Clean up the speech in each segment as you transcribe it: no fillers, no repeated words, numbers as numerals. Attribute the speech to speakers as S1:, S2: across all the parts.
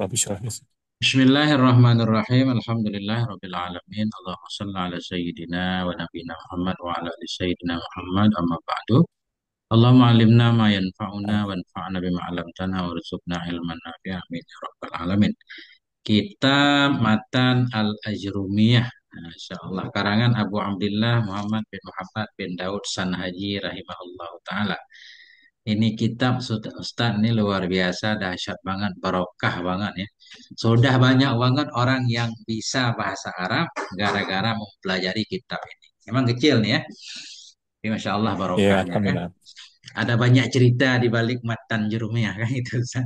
S1: Rabbi syrah li sadri.
S2: Bismillahirrahmanirrahim. Alhamdulillahirabbil alamin. Allahumma shalli ala sayyidina wa nabiyina Muhammad wa ala ali sayyidina Muhammad amma ba'du. Allahumma alimna ma yanfa'una
S1: Amin.
S2: wanfa'na bima 'allamtana warzuqna ilman nafi'a amin ya rabbal alamin. Kitab Matan Al-Ajrumiyah. Nah, insyaallah karangan Abu Abdullah Muhammad bin Muhammad bin Daud Sanhaji rahimahullah taala. Ini kitab Ustaz ini luar biasa, dahsyat banget, barokah banget ya. Sudah banyak banget orang yang bisa bahasa Arab gara-gara mempelajari kitab ini. Emang kecil nih ya, tapi Masya Allah
S1: Ya,
S2: barokahnya kan.
S1: alhamdulillah.
S2: Ada banyak cerita di balik matan jurumiyah kan itu Ustaz.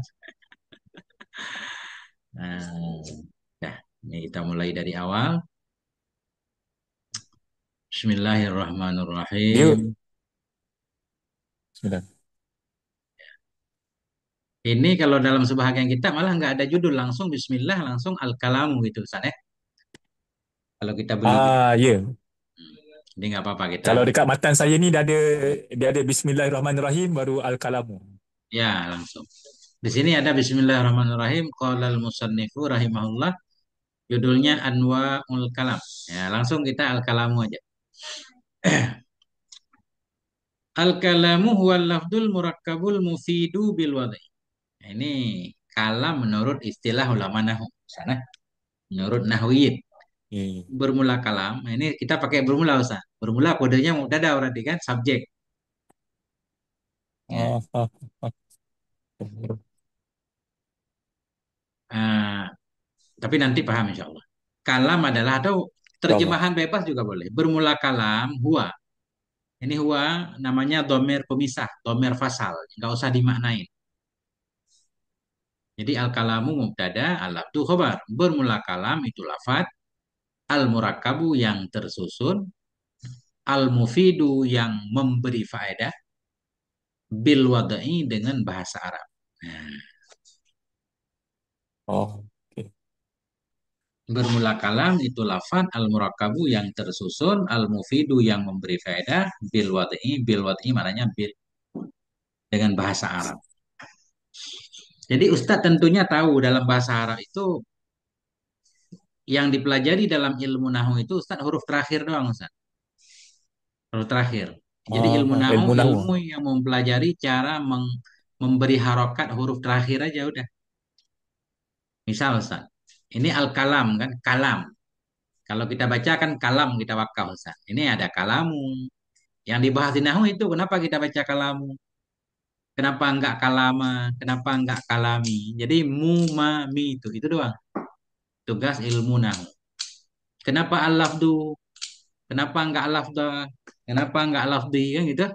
S2: Nah, ya, ini kita mulai dari awal.
S1: Dia
S2: Bismillahirrahmanirrahim.
S1: Bismillah.
S2: Ini kalau dalam sebahagian kitab malah nggak ada judul, langsung Bismillah, langsung Al-Kalamu gitu Ustaz ya. Kalau kita beli gitu.
S1: Ya.
S2: Jadi nggak apa-apa kita.
S1: Kalau dekat matan saya ni dia ada Bismillahirrahmanirrahim baru Al-Kalamu.
S2: Ya, langsung. Di sini ada Bismillahirrahmanirrahim. Qala al-musannifu rahimahullah. Judulnya Anwa'ul Kalam. Ya, langsung kita al-kalamu aja. Al-kalamu huwa lafdul murakkabul mufidu bil wadai. Nah, ini kalam menurut istilah ulama nahwu. Sana menurut nahwiyin.
S1: Hmm.
S2: Bermula kalam. Nah, ini kita pakai bermula Ustaz. Bermula kodenya mubtada berarti kan subjek. Ya.
S1: Ah, ah, ah.
S2: Ah, tapi nanti paham insya Allah. Kalam adalah atau
S1: InsyaAllah.
S2: terjemahan bebas juga boleh. Bermula kalam huwa. Ini huwa namanya domer pemisah, domer fasal. Nggak usah dimaknain. Jadi al-kalamu mubtada, al-abdu khobar. Bermula kalam itu lafad, al-murakabu yang tersusun, al-mufidu yang memberi faedah, bil wada'i dengan bahasa Arab. Nah,
S1: Oh, okay.
S2: bermula kalam itu lafad, al-murakabu yang tersusun, al-mufidu yang memberi faedah, bil wada'i maknanya bil dengan bahasa Arab. Jadi Ustadz tentunya tahu dalam bahasa Arab itu yang dipelajari dalam ilmu nahu itu Ustaz huruf terakhir doang Ustaz. Huruf terakhir. Jadi ilmu nahu
S1: Ilmu nahwu.
S2: ilmu yang mempelajari cara memberi harokat huruf terakhir aja udah. Misal Ustaz, ini al-kalam kan, kalam. Kalau kita baca kan kalam kita wakaf Ustaz. Ini ada kalamu. Yang dibahas di nahu itu kenapa kita baca kalamu? Kenapa enggak kalama? Kenapa enggak kalami? Jadi mu, ma, mi itu doang. Tugas ilmu nahu. Kenapa al-lafdu? Kenapa enggak lafda? Kenapa enggak lafdi kan gitu?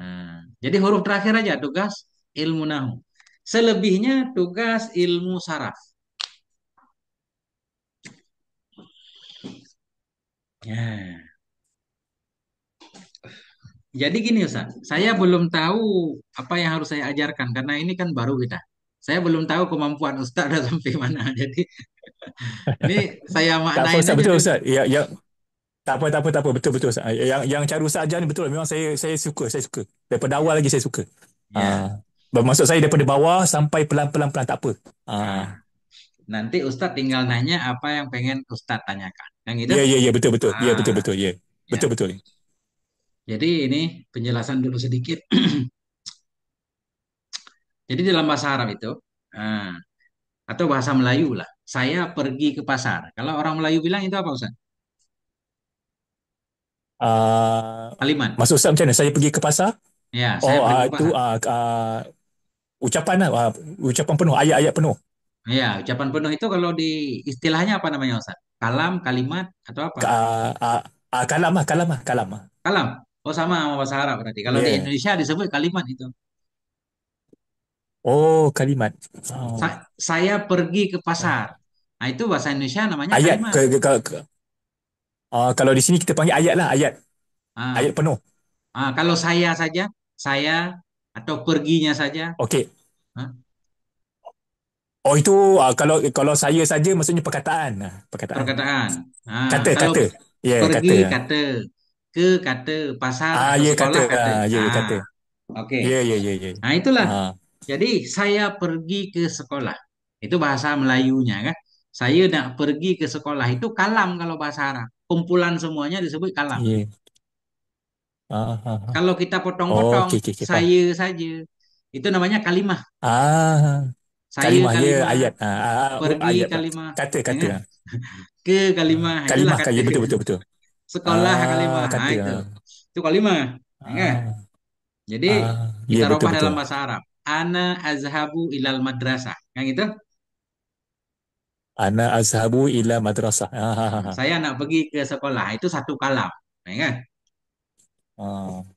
S2: Nah, jadi huruf terakhir aja tugas ilmu nahu. Selebihnya tugas ilmu saraf. Ya. Jadi gini Ustaz, saya belum tahu apa yang harus saya ajarkan karena ini kan baru kita. Saya belum tahu kemampuan Ustaz udah sampai mana. Jadi ini saya
S1: Tak apa
S2: maknain
S1: Ustaz,
S2: aja
S1: betul
S2: dulu.
S1: Ustaz. Ya, tak apa, tak apa, tak apa. Betul, betul Ustaz. Yang cara Ustaz ajar ni betul. Memang saya suka, saya suka. Daripada awal
S2: Ya.
S1: lagi saya suka.
S2: Ya.
S1: Bermaksud saya daripada bawah sampai pelan-pelan pelan tak apa.
S2: Nah, nanti Ustadz tinggal nanya apa yang pengen Ustadz tanyakan. Yang gitu?
S1: Ya, ya, ya, betul, betul. Ya, betul,
S2: Ah,
S1: betul. Ya,
S2: ya.
S1: betul, betul.
S2: Jadi ini penjelasan dulu sedikit. Jadi dalam bahasa Arab itu, ah, atau bahasa Melayu lah. Saya pergi ke pasar. Kalau orang Melayu bilang itu apa Ustaz?
S1: Ah,
S2: Kalimat.
S1: Maksud Ustaz macam mana? Saya pergi ke pasar?
S2: Ya, saya
S1: Oh,
S2: pergi ke
S1: itu
S2: pasar.
S1: ucapan lah, ucapan penuh, ayat-ayat penuh.
S2: Ya, ucapan penuh itu kalau di istilahnya apa namanya Ustaz? Kalam, kalimat, atau apa?
S1: Kalam lah, kalam lah, kalam lah.
S2: Kalam. Oh sama sama bahasa Arab berarti. Kalau di
S1: Yeah.
S2: Indonesia disebut kalimat itu.
S1: Oh, kalimat. Oh.
S2: Saya pergi ke pasar. Nah, itu bahasa Indonesia namanya
S1: Ayat.
S2: kalimat.
S1: Kalau di sini kita panggil ayat lah, ayat.
S2: Ah,
S1: Ayat penuh.
S2: kalau saya saja, saya atau perginya saja,
S1: Okey.
S2: ah,
S1: Oh, itu kalau kalau saya saja maksudnya perkataan. Perkataan.
S2: perkataan. Ah,
S1: Kata,
S2: kalau
S1: kata. Ya, yeah,
S2: pergi
S1: kata.
S2: kata, ke kata, pasar atau
S1: Ya, kata.
S2: sekolah kata.
S1: Ya,
S2: Ah,
S1: kata.
S2: oke.
S1: Ya, ya, ya, ya.
S2: Nah, itulah
S1: Ah.
S2: Jadi saya pergi ke sekolah. Itu bahasa Melayunya kan. Saya nak pergi ke sekolah itu kalam kalau bahasa Arab. Kumpulan semuanya disebut kalam.
S1: Iya. Ah.
S2: Kalau kita
S1: Oh,
S2: potong-potong
S1: okey, okey, okey, faham.
S2: saya saja, itu namanya kalimah.
S1: Ah,
S2: Saya
S1: kalimah dia
S2: kalimah,
S1: ayat.
S2: pergi
S1: Ayat pula.
S2: kalimah,
S1: Kata,
S2: ya
S1: kata.
S2: kan? Ke kalimah, itulah
S1: Kalimah kan,
S2: kata.
S1: ya betul, betul, betul.
S2: Sekolah kalimah,
S1: Kata.
S2: itu kalimah, ya kan?
S1: Ah,
S2: Jadi
S1: ya
S2: kita
S1: betul,
S2: robah
S1: betul.
S2: dalam bahasa Arab. Ana azhabu ilal madrasah, yang itu.
S1: Ana azhabu ila madrasah.
S2: Saya nak pergi ke sekolah, itu satu kalam, ya kan?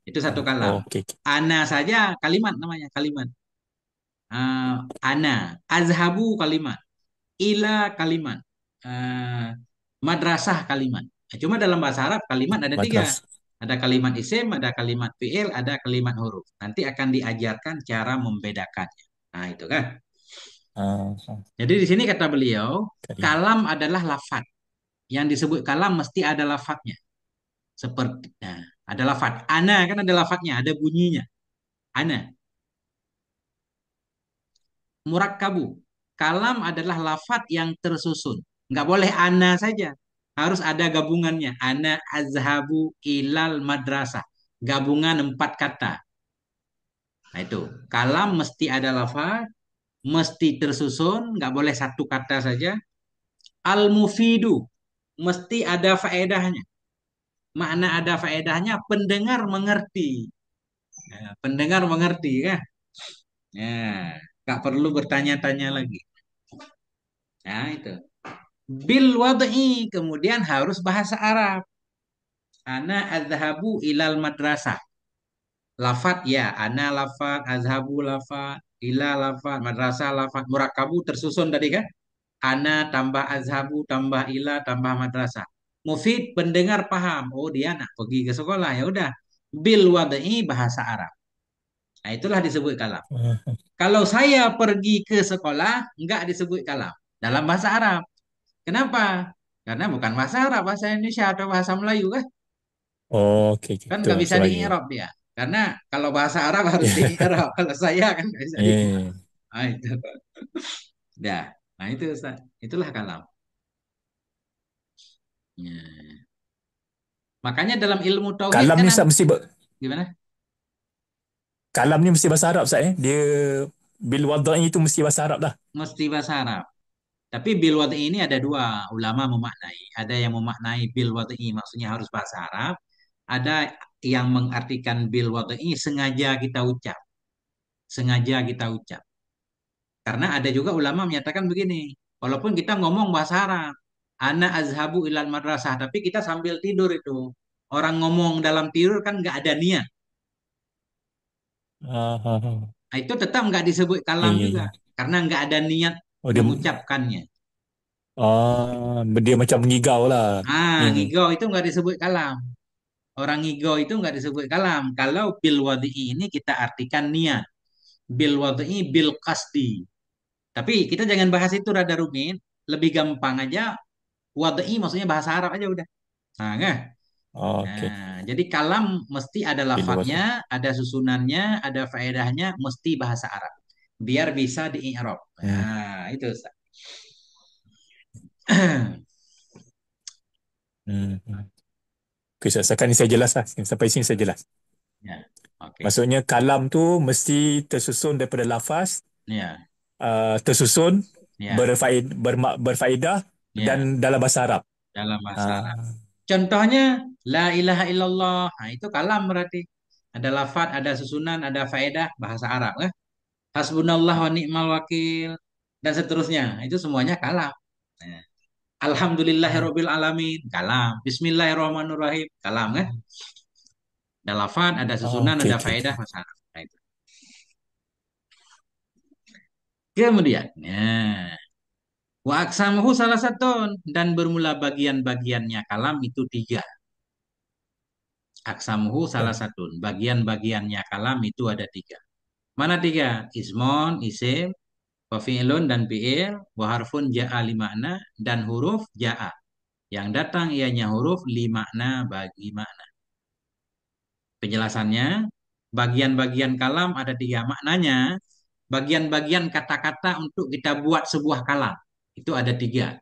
S2: Itu satu kalam.
S1: Oh, okey, okey.
S2: Ana saja kalimat namanya, kalimat. Eh, ana, azhabu kalimat, ila kalimat, eh, madrasah kalimat. Cuma dalam bahasa Arab kalimat ada tiga.
S1: Madrasah.
S2: Ada kalimat isim, ada kalimat fiil, ada kalimat huruf. Nanti akan diajarkan cara membedakannya. Nah, itu kan.
S1: Ah,
S2: Jadi di sini kata beliau,
S1: kalimah.
S2: kalam adalah lafat. Yang disebut kalam mesti ada lafadznya. Seperti nah, ada lafadz. Ana kan ada lafadznya, ada bunyinya. Ana. Murakkabu. Kalam adalah lafadz yang tersusun. Nggak boleh ana saja. Harus ada gabungannya. Ana azhabu ilal madrasah. Gabungan empat kata. Nah itu. Kalam mesti ada lafadz, mesti tersusun, nggak boleh satu kata saja. Al-mufidu. Mesti ada faedahnya. Makna ada faedahnya, pendengar mengerti. Ya, pendengar mengerti kan? Ya, nggak perlu bertanya-tanya lagi. Nah itu. Bil wad'i kemudian harus bahasa Arab. Ana azhabu ilal madrasah. Lafat ya, ana lafat, azhabu lafat, ila lafat, madrasah lafat, murakabu tersusun tadi kan? Ana tambah azhabu tambah ila tambah madrasah. Mufid pendengar paham. Oh dia nak pergi ke sekolah ya udah. Bil wad'i bahasa Arab. Nah itulah disebut kalam. Kalau saya pergi ke sekolah enggak disebut kalam dalam bahasa Arab. Kenapa? Karena bukan bahasa Arab, bahasa Indonesia atau bahasa Melayu kan?
S1: Oh, okey, okey.
S2: Kan
S1: Betul
S2: nggak
S1: lah,
S2: bisa di
S1: sebaya.
S2: i'rab dia. Karena kalau bahasa Arab harus di i'rab. Kalau saya kan nggak bisa di i'rab.
S1: Eh,
S2: Nah, itu. Dah. Nah, itu Ustaz. Itulah kalam. Ya. Makanya dalam ilmu tauhid
S1: kalam
S2: kan
S1: ni Ustaz mesti
S2: gimana?
S1: kalam ni mesti bahasa Arab Ustaz eh. Dia bil wadai itu mesti bahasa Arab dah.
S2: Mesti bahasa Arab. Tapi bil wad'i ini ada dua ulama memaknai. Ada yang memaknai bil wad'i maksudnya harus bahasa Arab. Ada yang mengartikan bil wad'i sengaja kita ucap. Sengaja kita ucap. Karena ada juga ulama menyatakan begini, walaupun kita ngomong bahasa Arab, ana azhabu ilal madrasah, tapi kita sambil tidur itu. Orang ngomong dalam tidur kan nggak ada niat.
S1: Ah.
S2: Nah, itu tetap nggak disebut
S1: Ya,
S2: kalam
S1: ya,
S2: juga,
S1: ya.
S2: karena nggak ada niat
S1: Oh,
S2: mengucapkannya.
S1: dia macam mengigau lah.
S2: Ah,
S1: Ni.
S2: ngigau itu nggak disebut kalam. Orang ngigau itu nggak disebut kalam. Kalau bil wad'i ini kita artikan niat. Bil wad'i bil qasdi. Tapi kita jangan bahas itu rada rumit. Lebih gampang aja. Wad'i maksudnya bahasa Arab aja udah. Nah, kan?
S1: Okey.
S2: Nah, jadi kalam mesti ada
S1: Bil
S2: lafadznya,
S1: wadai.
S2: ada susunannya, ada faedahnya, mesti bahasa Arab. Biar bisa di-i'rab.
S1: Hmm.
S2: Nah, itu Ustaz.
S1: Hmm. Okay, Ustaz. Sekarang ni saya jelas lah. Sampai sini saya jelas.
S2: Ya, oke.
S1: Maksudnya kalam tu mesti tersusun daripada lafaz,
S2: Ya,
S1: tersusun,
S2: ya,
S1: berfaedah
S2: ya,
S1: dan dalam bahasa Arab.
S2: dalam bahasa Arab.
S1: Ah,
S2: Contohnya, la ilaha illallah. Nah, itu kalam berarti. Ada lafadz, ada susunan, ada faedah, bahasa Arab. Kan? Hasbunallah wa ni'mal wakil. Dan seterusnya. Itu semuanya kalam. Nah, Alhamdulillahirabbil alamin, kalam. Bismillahirrahmanirrahim, kalam kan? Ada lafadz, ada susunan,
S1: okey,
S2: ada
S1: okey,
S2: faedah,
S1: okey.
S2: bahasa Arab. Nah, itu. Kemudian, nah, wa aksamuhu salah satu dan bermula bagian-bagiannya kalam itu tiga. Aksamuhu salah
S1: Oh,
S2: satu. Bagian-bagiannya kalam itu ada tiga. Mana tiga? Ismon, isim, wa fi'lun dan fi'il, wa harfun ja'a limakna, dan huruf ja'a. Yang datang ianya huruf limakna bagi makna. Penjelasannya, bagian-bagian kalam ada tiga maknanya. bagian-bagian kata-kata untuk kita buat sebuah kalam. Itu ada tiga.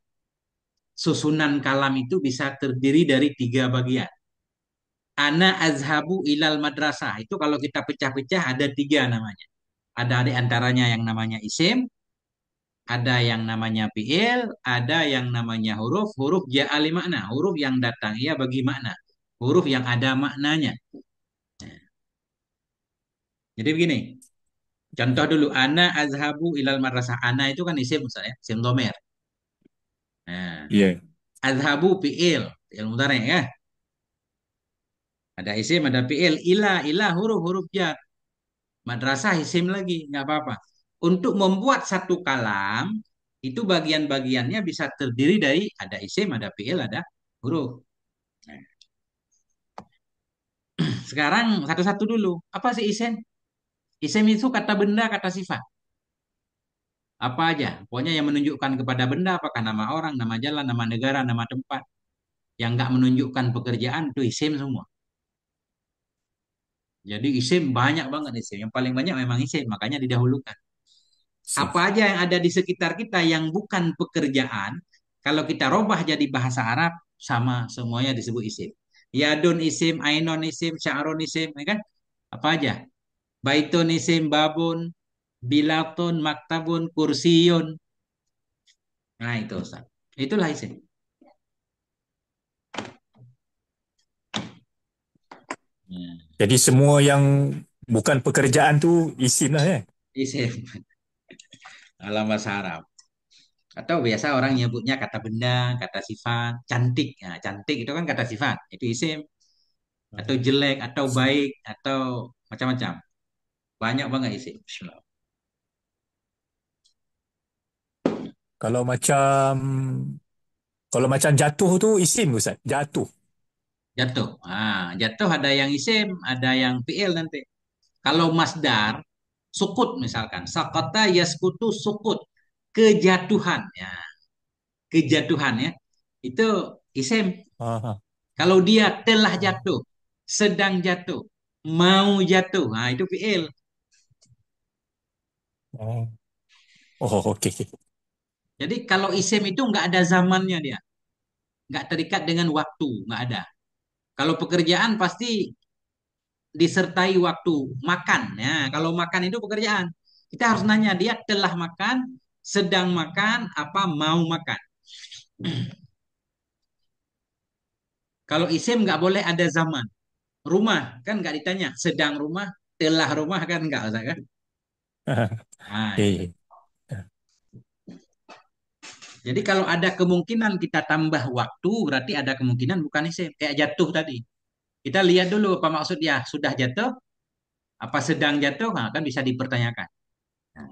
S2: Susunan kalam itu bisa terdiri dari tiga bagian. Ana azhabu ilal madrasah. Itu kalau kita pecah-pecah ada tiga namanya. Ada di antaranya yang namanya isim, ada yang namanya fiil, ada yang namanya huruf. Huruf ja'ali makna. Huruf yang datang ia bagi makna. Huruf yang ada maknanya. Jadi begini. Contoh dulu. Ana azhabu ilal madrasah. Ana itu kan isim Ustaz ya. Isim domer. Nah,
S1: Iya.
S2: azhabu fiil. Fiil mudhari ya. Ada isim, ada fiil. Ila huruf-huruf jar. Madrasah isim lagi, nggak apa-apa. Untuk membuat satu kalam, itu bagian-bagiannya bisa terdiri dari ada isim, ada fiil, ada huruf. Nah, sekarang satu-satu dulu. Apa sih isim? Isim itu kata benda, kata sifat. Apa aja? Pokoknya yang menunjukkan kepada benda, apakah nama orang, nama jalan, nama negara, nama tempat. Yang nggak menunjukkan pekerjaan, itu isim semua. Jadi isim banyak banget isim. Yang paling banyak memang isim, makanya didahulukan.
S1: Sim.
S2: Apa aja yang ada di sekitar kita yang bukan pekerjaan, kalau kita robah jadi bahasa Arab, sama semuanya disebut isim. Yadun isim, ainon isim, sya'run isim, ya kan? Apa aja? Baitun isim, babun, bilatun, maktabun, kursiyun. Nah itu Ustaz. Itulah isim. Ya,
S1: Jadi semua yang bukan pekerjaan tu isim lah ya.
S2: isim dalam bahasa Arab. Atau biasa orang nyebutnya kata benda, kata sifat, cantik. Nah, cantik itu kan kata sifat, itu isim. Atau jelek, atau baik, atau macam-macam. Banyak banget isim. Bismillah.
S1: Kalau macam kalau macam jatuh tu isim Ustaz. Jatuh.
S2: Jatuh. Jatuh ada yang isim, ada yang fiil nanti. Kalau masdar, sukut misalkan. Sakata yaskutu sukut. Kejatuhan. Ya, kejatuhan ya. Itu isim.
S1: Aha.
S2: Kalau dia telah jatuh, sedang jatuh, mau jatuh. Itu fiil.
S1: Oh, oh okey okey.
S2: Jadi kalau isim itu nggak ada zamannya dia. Nggak terikat dengan waktu. Nggak ada. Kalau pekerjaan pasti disertai waktu makan. Ya, kalau makan itu pekerjaan. Kita harus nanya dia telah makan, sedang makan, apa mau makan. Kalau isim nggak boleh ada zaman. Rumah kan nggak ditanya sedang rumah, telah rumah kan nggak usah kan. Itu.
S1: Eh.
S2: Jadi kalau ada kemungkinan kita tambah waktu, berarti ada kemungkinan bukan isim. Kayak jatuh tadi. Kita lihat dulu apa maksudnya. Sudah jatuh, apa sedang jatuh, kan bisa dipertanyakan. Nah,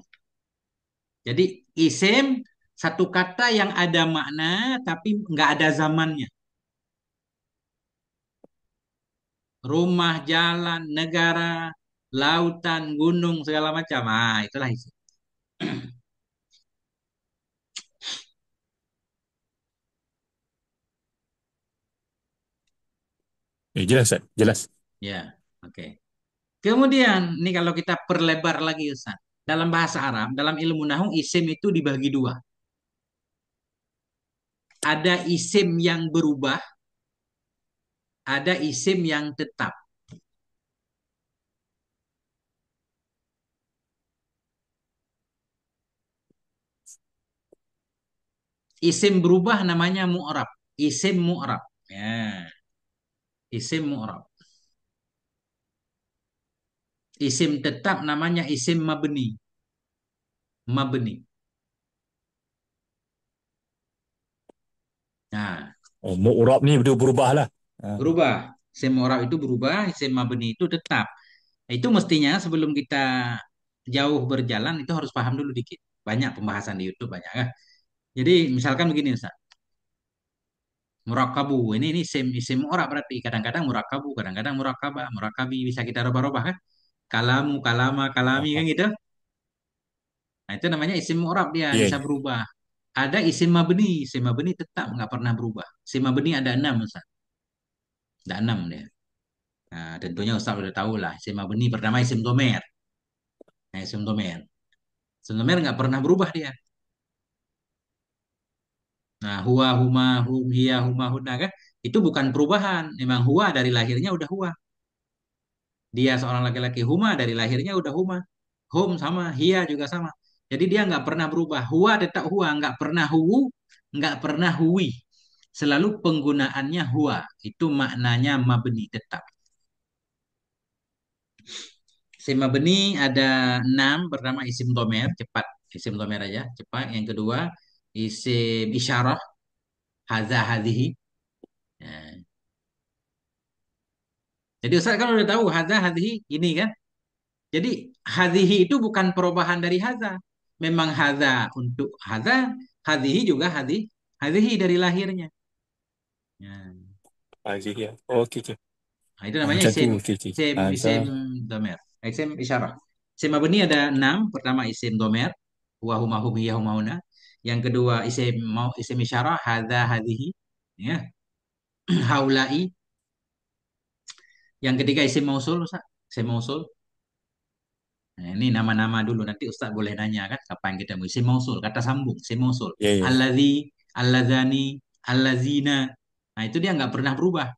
S2: jadi isim satu kata yang ada makna tapi nggak ada zamannya. Rumah, jalan, negara, lautan, gunung, segala macam. Itulah isim.
S1: Jelas Ustaz. Jelas.
S2: Ya, oke. Kemudian, ini kalau kita perlebar lagi Ustaz. Dalam bahasa Arab, dalam ilmu nahwu, isim itu dibagi dua. Ada isim yang berubah, ada isim yang tetap. Isim berubah namanya mu'rab. Isim mu'rab. Ya, isim mu'rab. Isim tetap namanya isim mabni. Mabni. Nah,
S1: Oh, mu'rab ni berubah lah. Ah.
S2: berubah. Isim mu'rab itu berubah, isim mabni itu tetap. Nah, itu mestinya sebelum kita jauh berjalan itu harus paham dulu dikit. Banyak pembahasan di YouTube banyak ya. Jadi misalkan begini Ustaz. Murakabu ini isim isim mu'rab berarti kadang-kadang murakabu, kadang-kadang murakabah, murakabi bisa kita rubah-rubah kan? Kalamu, kalama, kalami kan
S1: Aha.
S2: gitu. Nah, itu namanya isim mu'rab dia
S1: Ya.
S2: bisa
S1: Ya.
S2: berubah. Ada isim mabni tetap nggak pernah berubah. Isim mabni ada enam Ustaz. Ada enam dia. Nah, tentunya Ustaz udah tahu lah. Isim mabni pertama isim domer. Nah, isim domer. Isim domer nggak pernah berubah dia. Nah, huwa, huma, hum, hiya, huma, huna kan? Itu bukan perubahan. Memang huwa dari lahirnya udah huwa. Dia seorang laki-laki, huma dari lahirnya udah huma. Hum sama, hiya juga sama. Jadi dia nggak pernah berubah. Huwa tetap huwa, nggak pernah huwu, nggak pernah huwi. Selalu penggunaannya huwa. Itu maknanya mabni tetap. Isim mabni ada 6. Pertama isim domer, cepat. Isim domer aja, cepat. Yang kedua isim isyarah, hadza, hadhihi. Nah, jadi Ustaz kan udah tahu hadza, hadhihi ini kan. Jadi hadhihi itu bukan perubahan dari hadza. Memang hadza untuk hadza, hadhihi juga hadhihi dari lahirnya. Ya.
S1: Aziz ya. Oh, okey okey.
S2: Nah, itu namanya
S1: Macam tu.
S2: isim
S1: Okey okey.
S2: isim
S1: Azza.
S2: isim domer. Isim isyarah. Isim mabni ada 6. Pertama isim domer, huwa, huma, hum, hiya, huma, huna. Yang kedua isim isyarah, hadza, hadhihi. Ya. Haulai. Yang ketiga isim mausul, Ustaz. Isim mausul. Nah, ini nama-nama dulu. Nanti Ustaz boleh nanya kan kapan kita mau isim mausul, kata sambung, isim mausul.
S1: Ya ya.
S2: Alladzi, alladzani, allazina. Nah, itu dia nggak pernah berubah.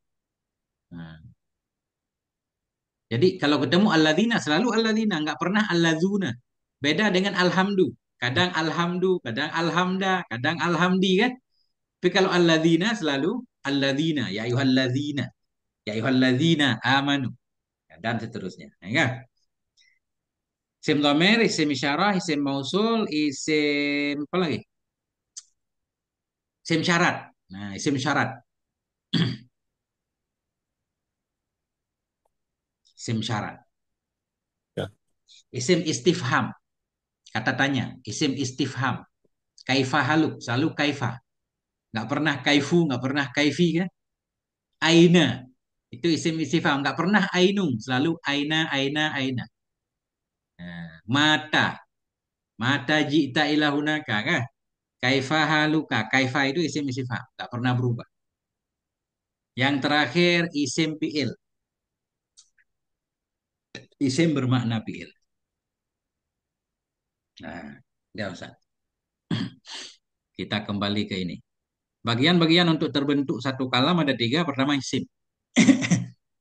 S2: Nah, jadi kalau ketemu alladzina selalu alladzina, nggak pernah allazuna. Beda dengan alhamdu. Kadang alhamdu, kadang alhamda, kadang alhamdi kan. Tapi kalau alladzina selalu alladzina, ya ayyuhalladzina, ya ayyuhalladzina amanu. Dan seterusnya. Ya, kan? Isim domer, isim isyarah, isim mausul, isim apa lagi? Isim syarat. Nah, isim syarat. Isim syarat.
S1: Ya.
S2: Isim istifham. Kata tanya. Isim istifham. Kaifa haluk. Selalu kaifa. Nggak pernah kaifu, nggak pernah kaifi kan? Aina. Itu isim istifham. Nggak pernah ainung. Selalu aina, aina, aina. Nah, mata. Mata ji'ta ilahunaka kan? Kaifa haluka. Kaifa itu isim istifham. Nggak pernah berubah. Yang terakhir isim fi'il. Isim bermakna fi'il. Nah, nggak usah. Kita kembali ke ini. Bagian-bagian untuk terbentuk satu kalam ada tiga. Pertama isim.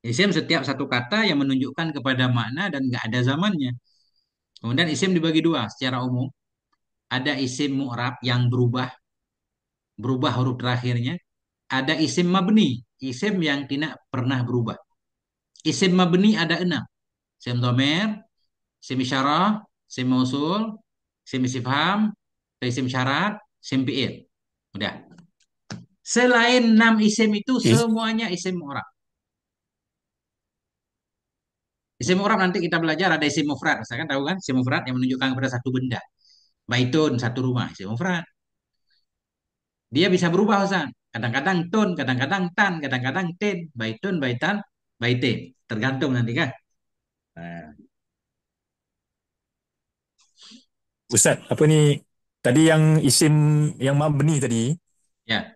S2: Isim setiap satu kata yang menunjukkan kepada makna dan nggak ada zamannya. Kemudian isim dibagi dua secara umum. Ada isim mu'rab yang berubah huruf terakhirnya. Ada isim mabni, isim yang tidak pernah berubah. Isim mabni ada 6. Isim domer, isim isyarah, isim mausul, isim istifham, isim syarat, isim fi'il. Udah. Selain 6 isim itu
S1: Is,
S2: semuanya isim mu'rab. Isim mu'rab nanti kita belajar ada isim mufrad. Saya kan tahu kan isim mufrad yang menunjukkan kepada satu benda. Baitun satu rumah, isim mufrad. Dia bisa berubah Hasan. Kadang-kadang tun, kadang-kadang tan, kadang-kadang ten, baitun, baitan, baite. Tergantung nanti kan. Nah,
S1: Ustaz, apa ni? Tadi yang isim yang mabni tadi,
S2: ya,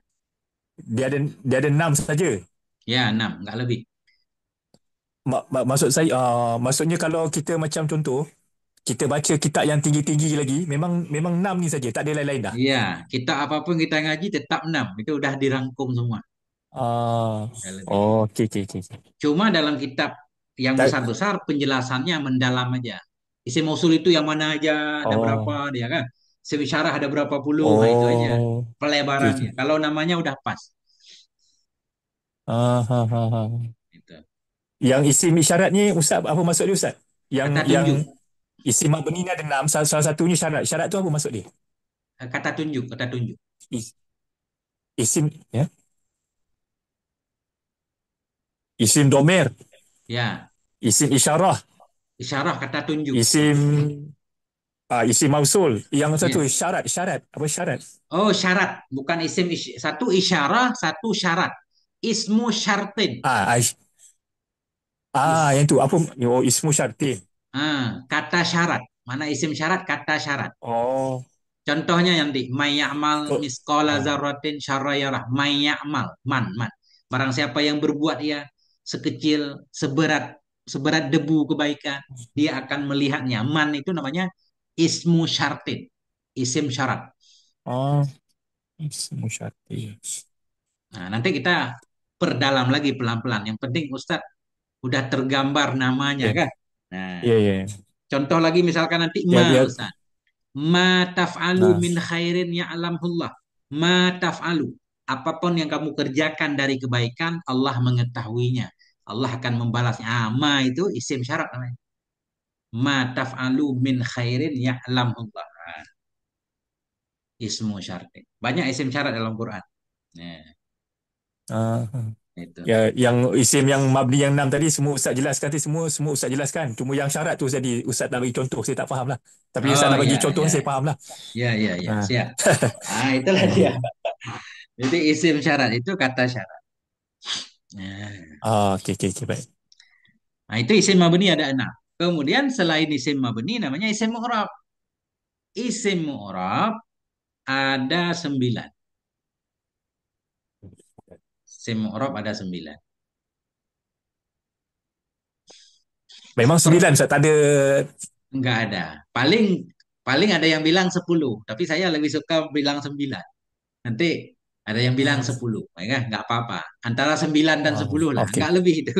S1: dia ada 6 saja.
S2: ya 6, nggak lebih.
S1: Maksud saya maksudnya kalau kita macam contoh, kita baca kitab yang tinggi-tinggi lagi, memang memang 6 ni saja, tak ada lain-lain dah.
S2: Iya, kita apapun kita ngaji tetap 6. Itu udah dirangkum semua.
S1: Ah,
S2: Nggak lebih.
S1: oh, okey okey okey.
S2: Cuma dalam kitab yang
S1: Tak,
S2: besar-besar penjelasannya mendalam aja. Isi mausul itu yang mana aja, ada berapa
S1: oh,
S2: dia kan. Isi isyarah ada berapa puluh, nah itu aja.
S1: oh, okey
S2: Pelebarannya.
S1: okey.
S2: Kalau namanya udah pas.
S1: Ah, ha, ha, ha.
S2: Gitu.
S1: Yang isim isyarat ni Ustaz, apa maksud dia Ustaz? Yang
S2: Kata
S1: yang
S2: tunjuk.
S1: isim mabni ni ada 6, salah satunya syarat. Syarat tu apa maksud dia?
S2: Kata tunjuk, kata tunjuk.
S1: Is, isim ya. Isim domer,
S2: Ya,
S1: isim isyarah,
S2: isyarah kata tunjuk.
S1: isim isim mausul. Yang satu
S2: Ya.
S1: syarat, syarat. Apa syarat?
S2: Oh, syarat, bukan satu isyarah, satu syarat. Ismu syartin.
S1: Ah,
S2: Is,
S1: yang tu apa? Oh, ismu syartin.
S2: kata syarat. Mana isim syarat? Kata syarat.
S1: Oh,
S2: Contohnya nanti mayyamal
S1: oh,
S2: misqala
S1: ah,
S2: dzarratin syarra yarah. Mayyamal, man. Barang siapa yang berbuat ya sekecil seberat debu kebaikan, dia akan melihatnya. Man itu namanya Ismu syartin. Isim syarat.
S1: Oh, ismu syarti.
S2: Nah, nanti kita perdalam lagi pelan-pelan. Yang penting Ustadz udah tergambar namanya
S1: Ya,
S2: kan. Nah,
S1: ya, ya.
S2: contoh lagi misalkan nanti
S1: Ya,
S2: ma
S1: biar.
S2: Ustadz. Ma taf'alu
S1: Nah,
S2: min khairin ya'lamullah. Ma taf'alu. Apapun yang kamu kerjakan dari kebaikan, Allah mengetahuinya. Allah akan membalasnya. Ah, ma itu isim syarat namanya. Ma taf'alu min khairin ya'lamullah. Nah, ismu syartin. Banyak isim syarat dalam Quran. Nah,
S1: ah,
S2: itu.
S1: ya, yang isim yang mabni yang enam tadi semua Ustaz jelaskan tadi, semua Ustaz jelaskan. Cuma yang syarat tu jadi Ustaz nak bagi contoh saya tak faham lah. Tapi Ustaz
S2: Oh
S1: nak bagi
S2: ya,
S1: contoh
S2: ya,
S1: saya faham lah.
S2: ya, ya, ya,
S1: Ah,
S2: siap. Ah, itulah dia.
S1: ah,
S2: Jadi isim syarat itu kata syarat. Nah,
S1: okey, okey, okey, baik.
S2: nah, itu isim mabni ada enam. Kemudian selain isim mabni namanya isim mu'rab. Isim mu'rab ada sembilan. Isim mu'rab ada sembilan.
S1: Memang
S2: Per,
S1: sembilan Ustaz, tak ada.
S2: enggak ada. Paling paling ada yang bilang 10, tapi saya lebih suka bilang 9. Nanti ada yang bilang
S1: Ah,
S2: 10, ya, enggak apa-apa. Antara 9 dan 10 lah,
S1: okey.
S2: enggak lebih itu.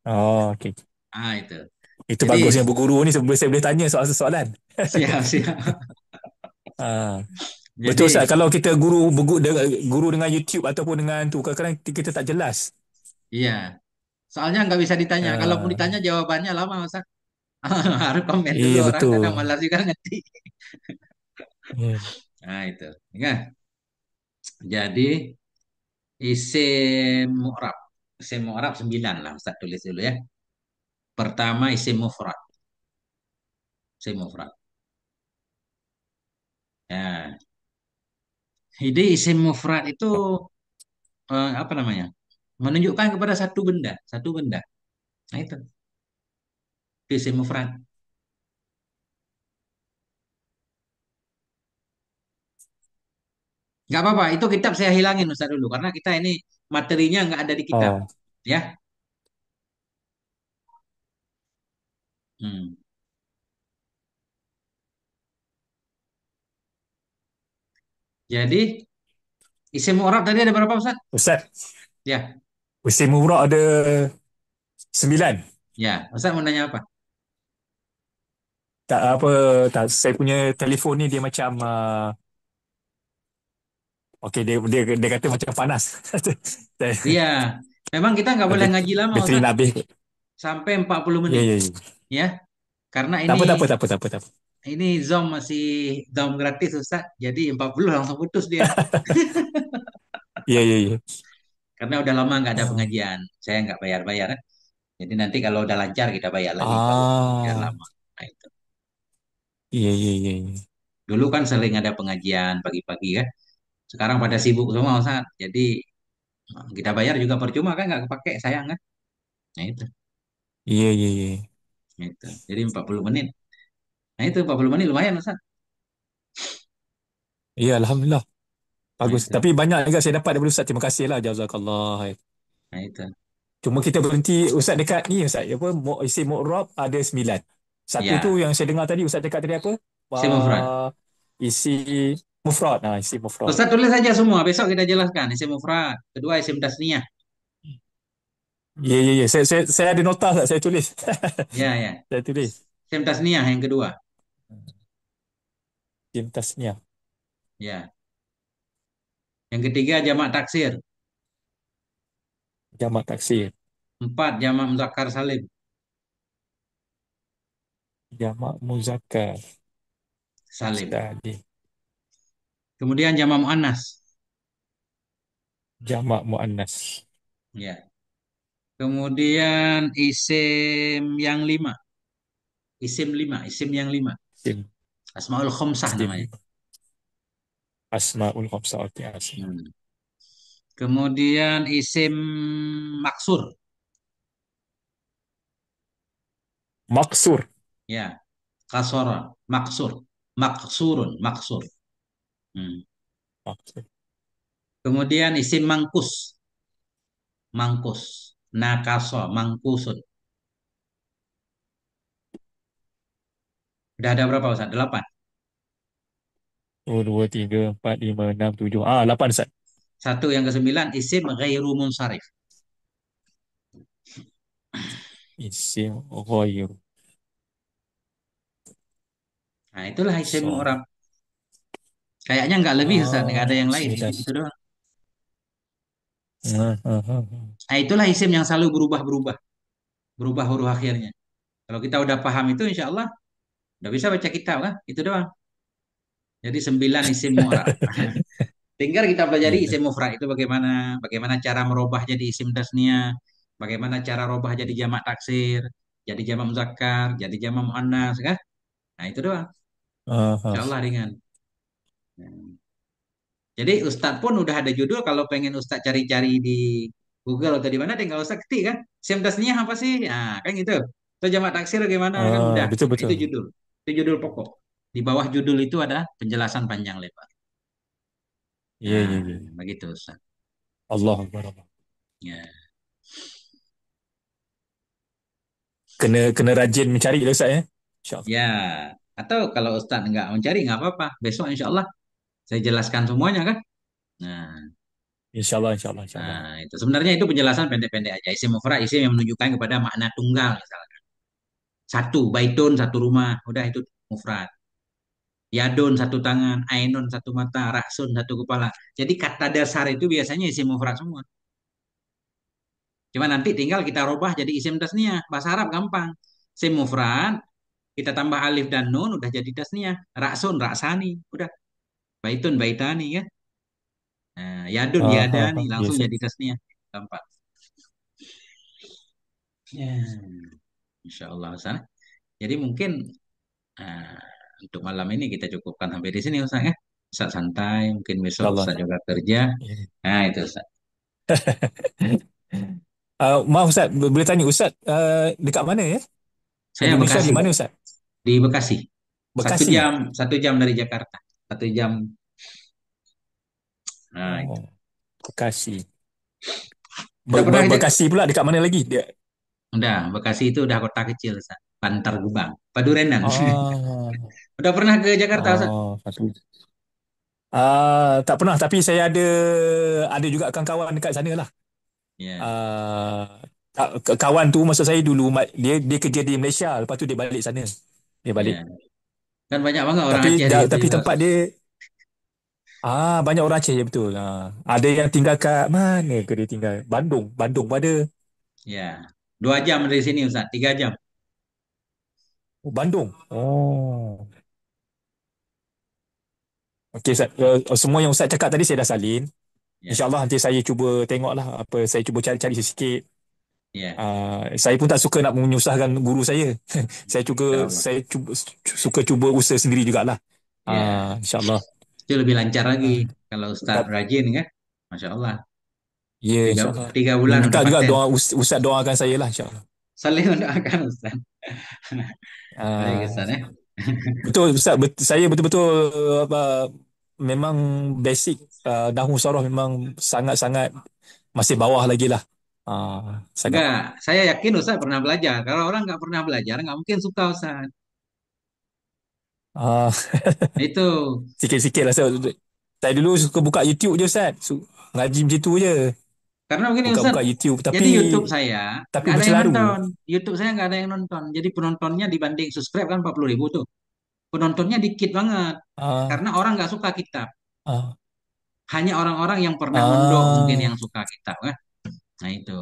S1: Oh, okey.
S2: Ah, itu.
S1: Itu
S2: Jadi
S1: bagusnya berguru ni saya boleh tanya soalan-soalan.
S2: siap, siap.
S1: Ah, betul Ustaz,
S2: Jadi
S1: kalau kita guru dengan YouTube ataupun dengan tu kadang-kadang kita tak jelas.
S2: iya, soalnya nggak bisa ditanya. Kalau mau
S1: Ah,
S2: ditanya jawabannya lama, Mas. Harus komen dulu
S1: iya
S2: orang,
S1: betul.
S2: kadang malas juga ngerti.
S1: Ya.
S2: Nah, itu. Ya. Jadi isim mu'rab. Isim mu'rab 9 lah, Ustaz tulis dulu ya. Pertama isim mufrad. Isim mufrad. Ya. Jadi isim mufrad itu apa namanya? Menunjukkan kepada satu benda, satu benda. Nah, itu isim mufrad. Nggak apa-apa, itu kitab saya hilangin Ustaz dulu karena kita ini materinya nggak ada di kitab.
S1: Oh,
S2: Ya. Hmm. Jadi isim mu'rab tadi ada berapa Ustaz?
S1: Ustaz,
S2: Ya,
S1: usia murah ada 9.
S2: ya. Ustaz mau nanya apa?
S1: Tak apa, tak, saya punya telefon ni dia macam okey, dia kata macam panas.
S2: Iya, memang kita nggak boleh ngaji lama
S1: Bateri
S2: Ustaz
S1: nak habis.
S2: sampai 40
S1: Ya,
S2: menit
S1: ya, ya.
S2: ya. Karena
S1: Tak
S2: ini
S1: apa, tak apa, tak apa, tak apa, tak apa.
S2: ini Zoom masih Zoom gratis Ustaz. Jadi 40 langsung putus dia.
S1: Ya, ya, ya.
S2: Karena udah lama nggak ada
S1: Ah,
S2: pengajian. Saya nggak bayar-bayar kan. Jadi nanti kalau udah lancar kita bayar lagi kalau biar
S1: ah,
S2: lama. Nah, itu.
S1: ya, ya, ya, ya.
S2: Dulu kan sering ada pengajian pagi-pagi kan. Sekarang pada sibuk semua Ustaz. Jadi kita bayar juga percuma kan nggak kepake sayang kan. Nah itu.
S1: Ya, ya, ya.
S2: Itu. Jadi 40 menit. Nah itu 40 menit lumayan Ustaz.
S1: Ya, alhamdulillah.
S2: Nah
S1: Bagus.
S2: itu.
S1: Tapi banyak juga saya dapat daripada Ustaz. Terima kasih lah. Jazakallah.
S2: Nah itu.
S1: Cuma kita berhenti Ustaz dekat ni Ustaz. Apa? Isim Mu'rab ada 9. Satu tu
S2: Ya,
S1: yang saya dengar tadi Ustaz cakap tadi apa?
S2: sim mufrad.
S1: Isi mufrad. Nah, isi mufrad.
S2: Ustaz tulis saja semua, besok kita jelaskan. Isim mufrad, kedua isim tasniyah.
S1: Ya, ya, ya. Saya ada nota Ustaz. Saya tulis.
S2: Ya, ya.
S1: Saya tulis.
S2: Isim tasniyah yang kedua.
S1: Isim tasniah.
S2: Ya. Yang ketiga jamak taksir.
S1: Jamak taksir.
S2: Empat jamak muzakkar salim.
S1: Jamak muzakkar.
S2: Salim.
S1: Tadi.
S2: Kemudian jamak muannas.
S1: Jamak muannas.
S2: Ya. Kemudian isim yang lima. Isim lima, isim yang lima.
S1: Isim.
S2: Asmaul khomsah namanya.
S1: Isim. Asmaul khamsah. Okey, asma.
S2: Hmm. Kemudian isim maksur.
S1: Maksur.
S2: Ya. Kasora. Maksur. Maksurun. Maksur. Hmm.
S1: Maksur.
S2: Kemudian isim mangkus. Mangkus. Nakaso. Mangkusun. Udah ada berapa Ustaz? 8.
S1: Oh, 2, 3, 4, 5, 6, 7. 8 Ustaz.
S2: Satu yang ke-9 isim ghairu munsharif.
S1: Isim ghair.
S2: Nah, itulah isim mu'rab.
S1: Sorry.
S2: Kayaknya nggak lebih Ustaz, nggak ada yang lain.
S1: 9.
S2: Itu doang.
S1: Ah, ah, ah, ah.
S2: Nah, itulah isim yang selalu berubah-berubah. Berubah huruf akhirnya. Kalau kita udah paham itu, insya Allah udah bisa baca kitab kan? Itu doang. Jadi 9 isim mu'rab. Tinggal kita pelajari
S1: Iya.
S2: isim mufrad itu bagaimana, bagaimana cara merubah jadi isim tasnia, bagaimana cara rubah jadi jamak taksir, jadi jamak muzakkar, jadi jamak muannas kan? Nah, itu doang.
S1: Ah,
S2: Insya
S1: ah.
S2: Allah ringan. Nah, jadi Ustadz pun udah ada judul kalau pengen Ustadz cari-cari di Google atau di mana tinggal Ustadz ketik kan. Isim tasniah apa sih? Nah, kan gitu. Atau jamak taksir bagaimana kan udah.
S1: Betul
S2: Nah, itu
S1: betul.
S2: judul. Itu judul pokok. Di bawah judul itu ada penjelasan panjang lebar.
S1: Iya iya
S2: Nah,
S1: iya.
S2: begitu Ustaz.
S1: Allah Akbar. Allah.
S2: Ya.
S1: Kena kena rajin mencari lah Ustaz ya. InsyaAllah.
S2: Ya. Atau kalau Ustadz nggak mencari nggak apa-apa. Besok insya Allah saya jelaskan semuanya kan. Nah,
S1: InsyaAllah InsyaAllah InsyaAllah.
S2: itu sebenarnya itu penjelasan pendek-pendek aja. Isim mufrad isim yang menunjukkan kepada makna tunggal misalnya. Satu baitun satu rumah, udah itu mufrad. Yadun satu tangan, ainun satu mata, raksun satu kepala. Jadi kata dasar itu biasanya isim mufrad semua. Cuma nanti tinggal kita rubah jadi isim tasniah. Bahasa Arab gampang. Isim mufrad, kita tambah alif dan nun udah jadi tasniah. Raksun, raksani, udah. Baitun, baitani kan. Nah, yadun, yadani,
S1: Iya
S2: langsung
S1: Ustaz.
S2: jadi tasniah. Gampang. Ya, Insya Allah Ustaz. Jadi mungkin ah, untuk malam ini kita cukupkan sampai di sini Ustaz ya. Ustaz santai, mungkin besok
S1: InsyaAllah.
S2: Ustaz juga kerja.
S1: Iya.
S2: Nah itu Ustaz.
S1: Maaf Ustaz, boleh tanya Ustaz dekat mana ya?
S2: Saya
S1: Indonesia di
S2: Bekasi,
S1: mana Ustaz?
S2: di Bekasi. Satu
S1: Bekasi.
S2: jam, 1 jam dari Jakarta. 1 jam. Nah, itu.
S1: Oh, Bekasi.
S2: Udah pernah aja?
S1: Bekasi pula dekat mana lagi? Dia.
S2: Udah, Bekasi itu udah kota kecil, Ustaz. Bantar Gebang, Padurenan.
S1: Ah,
S2: Udah pernah ke Jakarta, Ustaz?
S1: satu. Tak pernah tapi saya ada juga kawan-kawan dekat sana lah.
S2: Ya,
S1: Ah, kawan tu maksud saya dulu dia kerja di Malaysia, lepas tu dia balik sana. Dia balik.
S2: ya. Kan banyak banget orang
S1: Tapi
S2: Aceh di situ
S1: tapi
S2: juga,
S1: tempat
S2: Ustaz.
S1: dia banyak orang Aceh ya betul. Ada yang tinggal kat mana ke dia tinggal? Bandung. Bandung pun ada.
S2: Ya, 2 jam dari sini, Ustaz. 3 jam.
S1: Oh, Bandung. Oh. Okey Ustaz. Semua yang Ustaz cakap tadi saya dah salin.
S2: Ya,
S1: InsyaAllah nanti saya cuba tengoklah apa saya cuba cari-cari sikit.
S2: ya.
S1: Saya pun tak suka nak menyusahkan guru saya.
S2: Insya Allah.
S1: Saya cuba suka cuba usaha sendiri jugalah.
S2: Ya,
S1: InsyaAllah.
S2: itu lebih lancar lagi.
S1: Ah,
S2: Kalau Ustaz
S1: tak,
S2: rajin kan, Masya Allah.
S1: ya
S2: Tiga,
S1: insyaAllah.
S2: 3 bulan
S1: Minta
S2: udah
S1: juga
S2: paten.
S1: doa Ustaz doakan saya lah insyaAllah.
S2: Saling mendoakan, Ustaz. Baik,
S1: Ah,
S2: Ustaz ya.
S1: betul Ustaz, saya betul-betul apa memang basic nahwu saraf memang sangat-sangat masih bawah lagi lah. Sangat.
S2: Enggak, saya yakin Ustaz pernah belajar. Kalau orang nggak pernah belajar, nggak mungkin suka Ustaz.
S1: Ah,
S2: Itu.
S1: sikit-sikit lah Ustaz. Saya dulu suka buka YouTube je Ustaz. Ngaji macam tu je.
S2: Karena begini Ustaz,
S1: Buka-buka YouTube
S2: jadi YouTube saya
S1: tapi
S2: nggak ada yang
S1: bercelaru.
S2: nonton. YouTube saya nggak ada yang nonton. Jadi penontonnya dibanding subscribe kan 40.000 tuh. Penontonnya dikit banget.
S1: Ah,
S2: Karena orang nggak suka kitab.
S1: ah,
S2: Hanya orang-orang yang pernah mondok mungkin yang
S1: ah,
S2: suka kitab kan. Nah itu.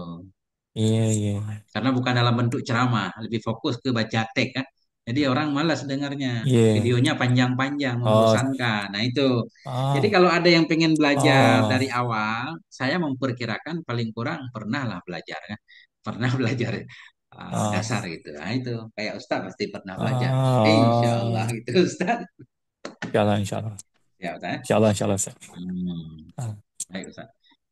S1: iya iya.
S2: Karena bukan dalam bentuk ceramah, lebih fokus ke baca teks kan. Jadi orang malas dengarnya.
S1: Iya.
S2: Videonya panjang-panjang,
S1: Oh,
S2: membosankan. Nah itu. Jadi
S1: ah,
S2: kalau ada yang pengen belajar dari
S1: ah,
S2: awal, saya memperkirakan paling kurang pernah lah belajar kan. Pernah belajar dasar
S1: ah,
S2: gitu. Nah itu kayak Ustaz pasti pernah belajar. Insya Allah
S1: ah.
S2: gitu Ustaz.
S1: Insyaallah insyaallah.
S2: Ya Ustaz.
S1: Insyaallah insyaallah Ustaz.
S2: Hmm.
S1: Ah.
S2: Baik Ustaz.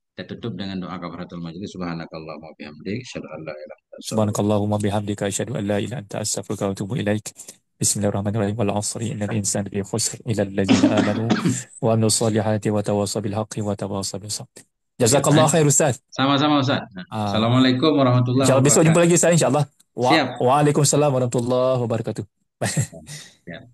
S2: Kita tutup dengan doa kafaratul majelis. Subhanakallahumma wa bihamdik. Asyhadu an la ilaha illa anta astaghfiruka.
S1: Subhanakallahumma bihamdika asyhadu an la ilaha illa anta astaghfiruka wa atubu ilaik. Bismillahirrahmanirrahim. Wal 'asri innal insana lafi khusr illa alladzina amanu wa amilus solihati wa tawasaw bil haqqi wa tawasaw bis sabr.
S2: Oke Ustaz.
S1: Jazakallah khair Ustaz.
S2: Sama-sama Ustaz. Nah,
S1: Ah,
S2: Assalamualaikum warahmatullahi
S1: InsyaAllah besok jumpa
S2: wabarakatuh.
S1: lagi Ustaz insyaAllah.
S2: Siap.
S1: Waalaikumsalam warahmatullahi wabarakatuh.
S2: Ya.